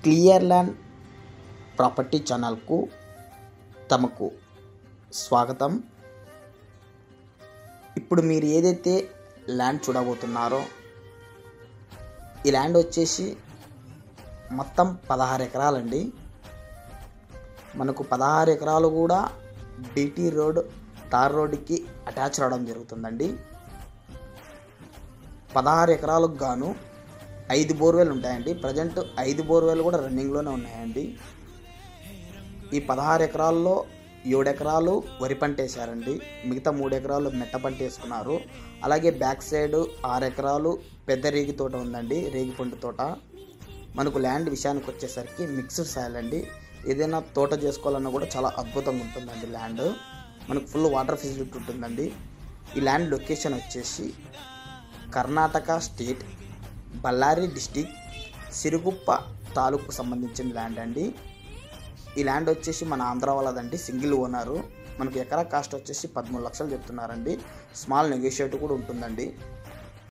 Clear land property ఛానల్కు తమకు స్వాగతం. ఇప్పుడు మీరు ఏదైతే ల్యాండ్ చూడబోతున్నారో ఈ ల్యాండ్ వచ్చేసి మొత్తం 16 ఎకరాలండి. మనకు 16 ఎకరాలు కూడా బీటీ రోడ్ తార్ రోడ్డుకి అటాచ్ రావడం జరుగుతుందండి. 16 ఎకరాలకు గాను 5 బోర్వెల్ ఉంటాయండి. ప్రజెంట్ 5 బోర్వెల్ కూడా రన్నింగ్లోనే ఉన్నాయండి. ఈ 16 ఎకరాల్లో 7 ఎకరాలు వరి పంట వేశారండి. మిగతా 3 ఎకరాలు మెట్ట పంట వేసుకున్నారు. అలాగే బ్యాక్ సైడ్ 6 ఎకరాలు పెద్ద రేగి తోట ఉందండి, రేగి పండు తోట. మనకు ల్యాండ్ విషయానికి వచ్చేసరికి మిక్స్డ్ సాయిల్ అండి. ఏదైనా తోట చేసుకోవాలన్నా కూడా చాలా అద్భుతంగా ఉంటుందండి ల్యాండ్. మనకు ఫుల్ వాటర్ ఫెసిలిటీ ఉంటుందండి. ఈ ల్యాండ్ లొకేషన్ వచ్చేసి కర్ణాటక స్టేట్ బళ్ళారి డిస్టిక్ సిరుగుప్ప తాలూకు సంబంధించిన ల్యాండ్ అండి. ఈ ల్యాండ్ వచ్చేసి మన ఆంధ్ర వాళ్ళదండి, సింగిల్ ఓనరు. మనకి ఎకరా కాస్ట్ వచ్చేసి 13 లక్షలు చెప్తున్నారండి. స్మాల్ నెగోషియేట్ కూడా ఉంటుందండి.